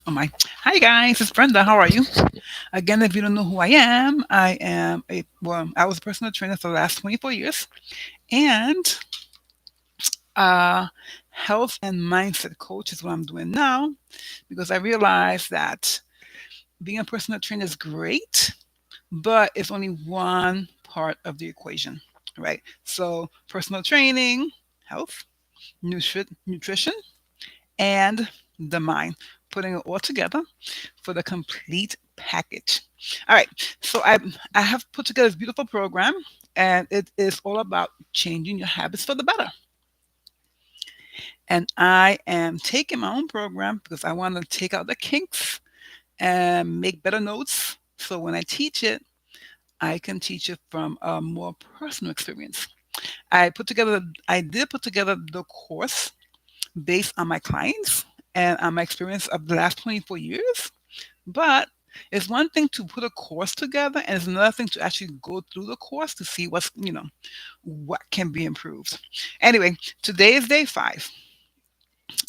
Oh my. Hi guys, it's Brenda. How are you? Again, if you don't know who I was a personal trainer for the last 24 years and uh health and mindset coach is what I'm doing now because I realized that being a personal trainer is great, but it's only one part of the equation, right? So, personal training, health, nutrition, and the mind, putting it all together for the complete package. All right, so I have put together this beautiful program, and it is all about changing your habits for the better. And I am taking my own program because I want to take out the kinks and make better notes. So when I teach it, I can teach it from a more personal experience. I did put together the course based on my clients and on my experience of the last 24 years. But it's one thing to put a course together, and it's another thing to actually go through the course to see what can be improved. Anyway, today is day 5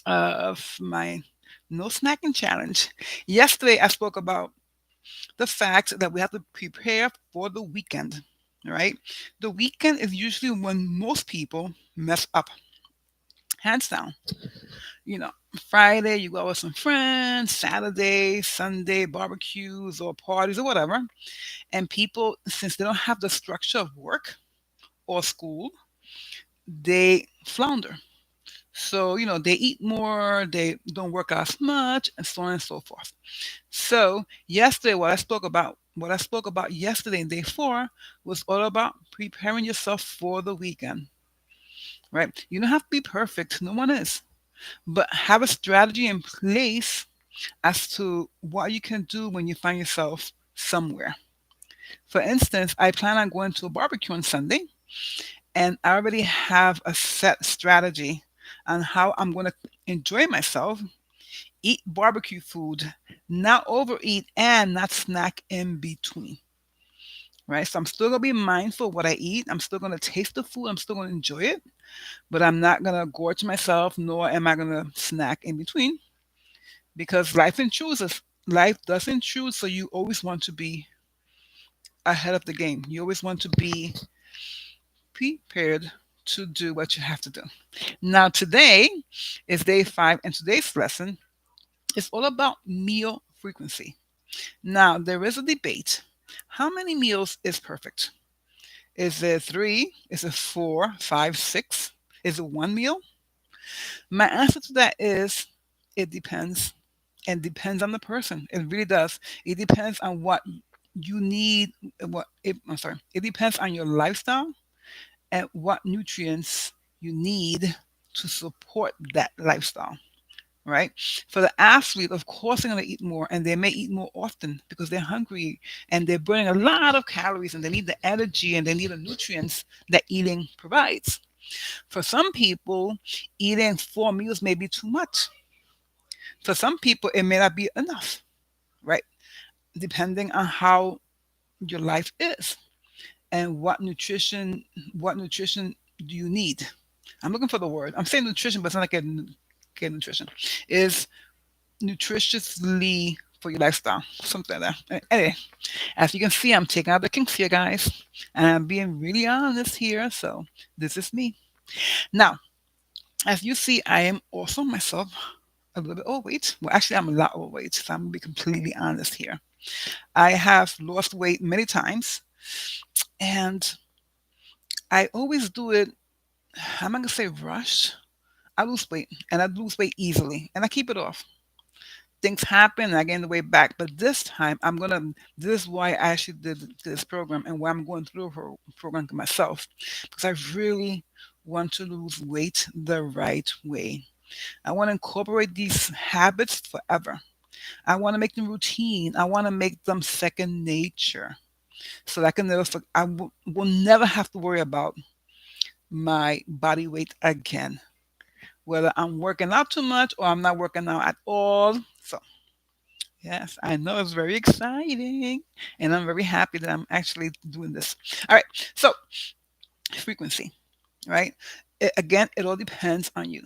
of my no snacking challenge. Yesterday, I spoke about the fact that we have to prepare for the weekend. All right, the weekend is usually when most people mess up, hands down. Friday you go out with some friends, Saturday, Sunday barbecues or parties or whatever. And people, since they don't have the structure of work or school, they flounder. So, they eat more, they don't work out as much, and so on and so forth. So, yesterday, what I spoke about yesterday in day 4 was all about preparing yourself for the weekend, right? You don't have to be perfect, no one is, but have a strategy in place as to what you can do when you find yourself somewhere. For instance, I plan on going to a barbecue on Sunday, and I already have a set strategy on how I'm going to enjoy myself, eat barbecue food, not overeat, and not snack in between. Right? So I'm still going to be mindful of what I eat. I'm still going to taste the food. I'm still going to enjoy it, but I'm not going to gorge myself, nor am I going to snack in between because life doesn't choose, so you always want to be ahead of the game. You always want to be prepared to do what you have to do. Now, today is day 5, and today's lesson is all about meal frequency. Now, there is a debate. How many meals is perfect? Is it 3? Is it 4, 5, 6? Is it one meal? My answer to that is it depends, and depends on the person. It really does. It depends on what you need. I'm sorry. It depends on your lifestyle and what nutrients you need to support that lifestyle, right? For the athlete, of course, they're going to eat more, and they may eat more often because they're hungry and they're burning a lot of calories, and they need the energy and they need the nutrients that eating provides. For some people, eating 4 meals may be too much. For some people, it may not be enough, right? Depending on how your life is and what nutrition do you need. I'm looking for the word. I'm saying nutrition, but it's not like a nutrition. Is nutritiously for your lifestyle, something like that. Anyway, as you can see, I'm taking out the kinks here, guys, and I'm being really honest here. So this is me. Now, as you see, I am also myself a little bit overweight. Well, actually, I'm a lot overweight. So I'm gonna be completely honest here. I have lost weight many times, and I always do it. I'm not gonna say rush. I lose weight, and I lose weight easily, and I keep it off. Things happen, and I gain the weight back. But this time, I'm gonna. This is why I actually did this program, and why I'm going through a program myself, because I really want to lose weight the right way. I want to incorporate these habits forever. I want to make them routine. I want to make them second nature, so that I can never. Will never have to worry about my body weight again, whether I'm working out too much or I'm not working out at all. So, yes, I know it's very exciting, and I'm very happy that I'm actually doing this. All right, so frequency, right? Again, it all depends on you.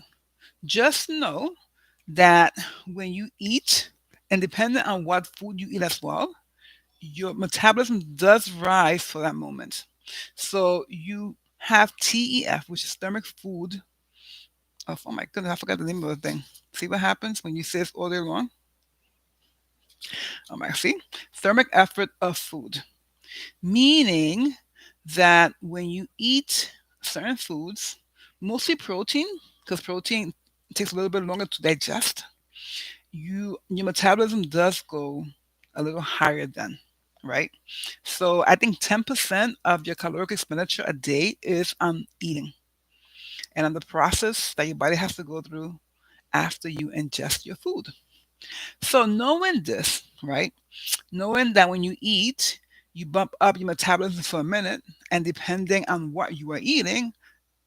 Just know that when you eat, And depending on what food you eat as well, your metabolism does rise for that moment. So you have TEF, which is thermic food. Oh my goodness, I forgot the name of the thing. See what happens when you say this all day long? Oh my, see? Thermic effort of food. Meaning that when you eat certain foods, mostly protein, because protein takes a little bit longer to digest, your metabolism does go a little higher then, right? So I think 10% of your caloric expenditure a day is on eating and on the process that your body has to go through after you ingest your food. So knowing this, right? Knowing that when you eat, you bump up your metabolism for a minute, and depending on what you are eating,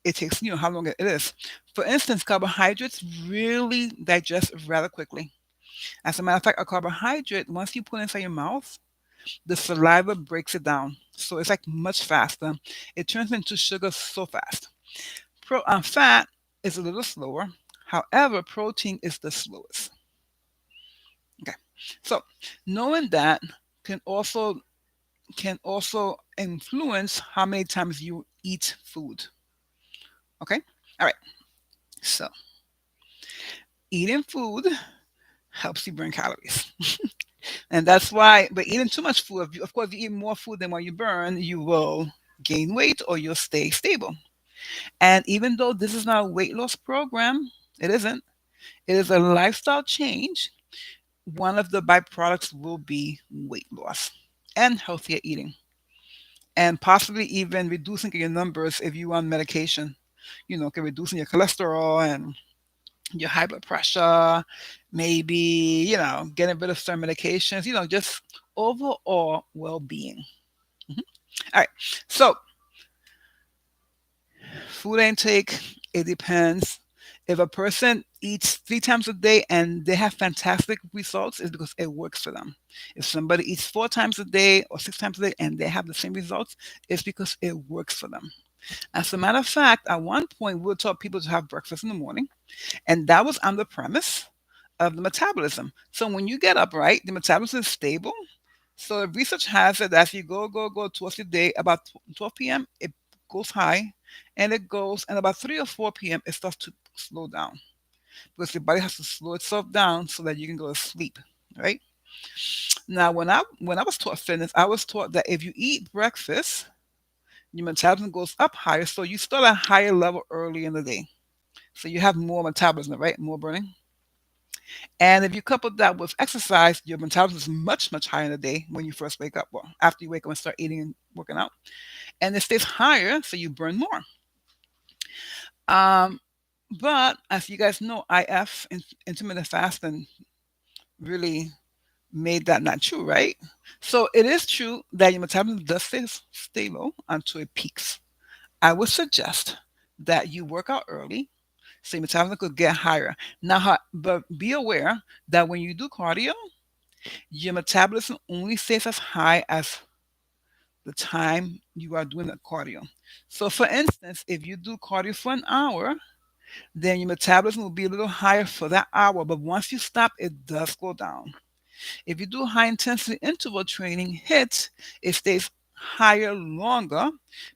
it takes how long it is. For instance, carbohydrates really digest rather quickly. As a matter of fact, a carbohydrate, once you put it inside your mouth, the saliva breaks it down. So it's like much faster. It turns into sugar so fast. Fat is a little slower. However, protein is the slowest. Okay. So knowing that can also influence how many times you eat food. Okay. All right. So eating food helps you burn calories. And that's why, but eating too much food, of course, if you eat more food than what you burn, you will gain weight or you'll stay stable. And even though this is not a weight loss program, it isn't, it is a lifestyle change. One of the byproducts will be weight loss and healthier eating, and possibly even reducing your numbers if you on medication. Okay, reducing your cholesterol and your high blood pressure, maybe, getting rid of certain medications, just overall well being. Mhm. All right. So, food intake, it depends. If a person eats 3 times a day and they have fantastic results, it's because it works for them. If somebody eats 4 times a day or 6 times a day and they have the same results, it's because it works for them. As a matter of fact, at one point, we taught people to have breakfast in the morning, and that was on the premise of the metabolism. So when you get up, right, the metabolism is stable. So the research has it that as you go towards the day, about 12 p.m., it goes high, and it goes, and about 3 or 4 p.m., it starts to slow down because the body has to slow itself down so that you can go to sleep, right? Now, when I was taught fitness, I was taught that if you eat breakfast, your metabolism goes up higher, so you start at a higher level early in the day. So you have more metabolism, right? More burning. And if you couple that with exercise, your metabolism is much, much higher in the day when you first wake up. Well, after you wake up and start eating and working out. And it stays higher, so you burn more. Um, but as you guys know, intermittent fasting, really made that not true, right? So it is true that your metabolism does stay low until it peaks. I would suggest that you work out early so your metabolism could get higher. Now, but be aware that when you do cardio, your metabolism only stays as high as the time you are doing the cardio. So, for instance, if you do cardio for an hour, then your metabolism will be a little higher for that hour. But once you stop, it does go down. If you do high intensity interval training hits, it stays higher longer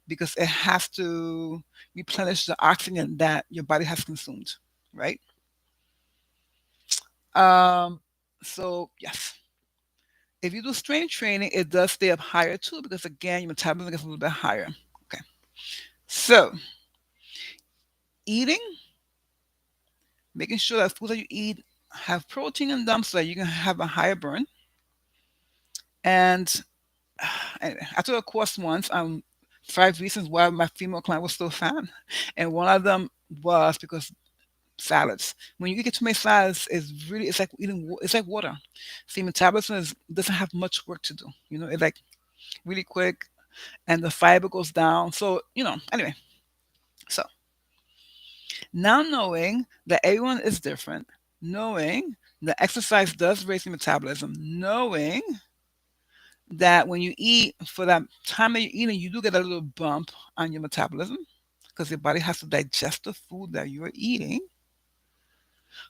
because it has to replenish the oxygen that your body has consumed, right? Um, so yes, if you do strength training, it does stay up higher too because again, your metabolism gets a little bit higher. Okay, so eating, making sure that foods that you eat have protein in them so that you can have a higher burn. And I took a course once on 5 reasons why my female client was so fat, and one of them was because salads. When you get too many salads, it's like it's like water. See, metabolism doesn't have much work to do. It's like really quick, and the fiber goes down. So anyway. So now knowing that everyone is different, knowing that exercise does raise your metabolism, knowing that when you eat for that time that you're eating, you do get a little bump on your metabolism because your body has to digest the food that you are eating.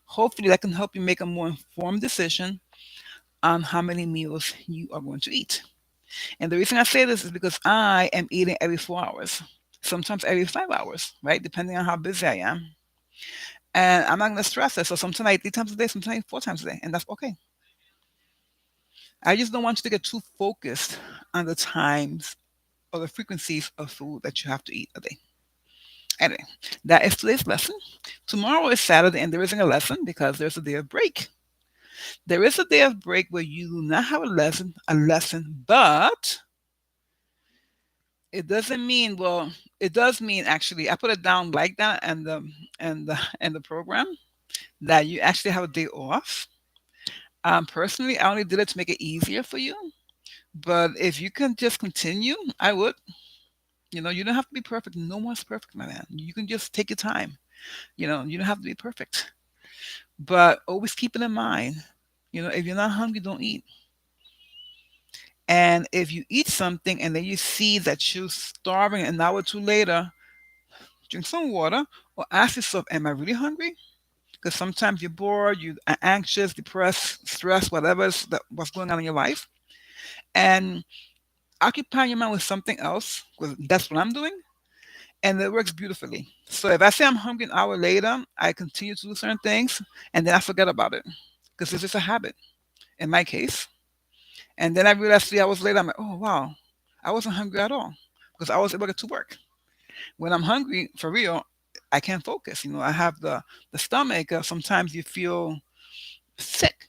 Hopefully, that can help you make a more informed decision on how many meals you are going to eat. And the reason I say this is because I am eating every 4 hours, sometimes every 5 hours, right? Depending on how busy I am. And I'm not going to stress it. So sometimes I eat 3 times a day, sometimes I eat 4 times a day, and that's okay. I just don't want you to get too focused on the times or the frequencies of food that you have to eat a day. Anyway, that is today's lesson. Tomorrow is Saturday, and there isn't a lesson because there's a day of break. There is a day of break where you do not have a lesson, but it doesn't mean, well, it does mean, actually, I put it down like that, and the program, that you actually have a day off. Personally, I only did it to make it easier for you. But if you can just continue, I would. You don't have to be perfect. No one's perfect, my man. You can just take your time. You don't have to be perfect. But always keep it in mind. If you're not hungry, don't eat. And if you eat something and then you see that you're starving an hour or two later, drink some water or ask yourself, am I really hungry? Because sometimes you're bored, you are anxious, depressed, stressed, what's going on in your life. And occupy your mind with something else, because that's what I'm doing. And it works beautifully. So if I say I'm hungry an hour later, I continue to do certain things and then I forget about it because it's just a habit in my case. And then I realized 3 hours later, I'm like, oh, wow, I wasn't hungry at all because I was able to get to work. When I'm hungry, for real, I can't focus. I have the stomach. Sometimes you feel sick,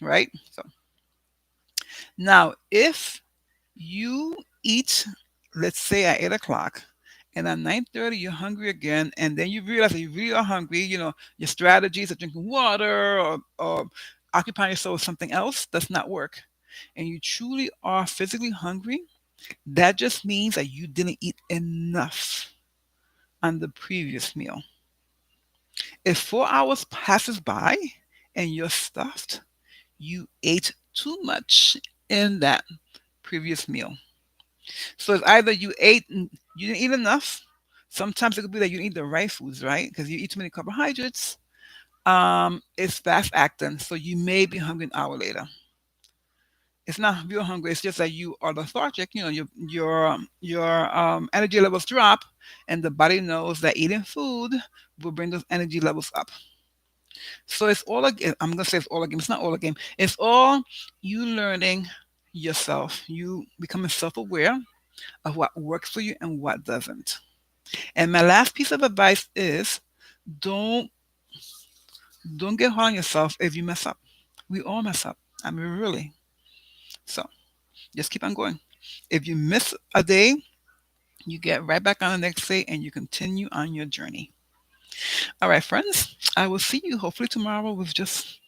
right? So now, if you eat, let's say at 8 o'clock, and at 9:30 you're hungry again, and then you realize that you really are hungry. Your strategies of drinking water or occupying yourself with something else does not work, and you truly are physically hungry. That just means that you didn't eat enough on the previous meal. If 4 hours passes by and you're stuffed, you ate too much in that previous meal. So it's either you didn't eat enough. Sometimes it could be that you didn't eat the right foods, right? Because you eat too many carbohydrates. It's fast acting, so you may be hungry an hour later. It's not real hungry. It's just that you are lethargic. Your energy levels drop, and the body knows that eating food will bring those energy levels up. So it's all a game. I'm gonna say it's all a game. It's not all a game. It's all you learning yourself. You becoming self-aware of what works for you and what doesn't. And my last piece of advice is don't don't get hard on yourself if you mess up. We all mess up. I mean, really. So just keep on going. If you miss a day, you get right back on the next day and you continue on your journey. All right, friends. I will see you hopefully tomorrow with just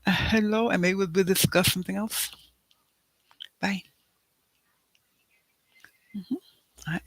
a hello, and maybe we'll discuss something else. Bye. Mhm. All right.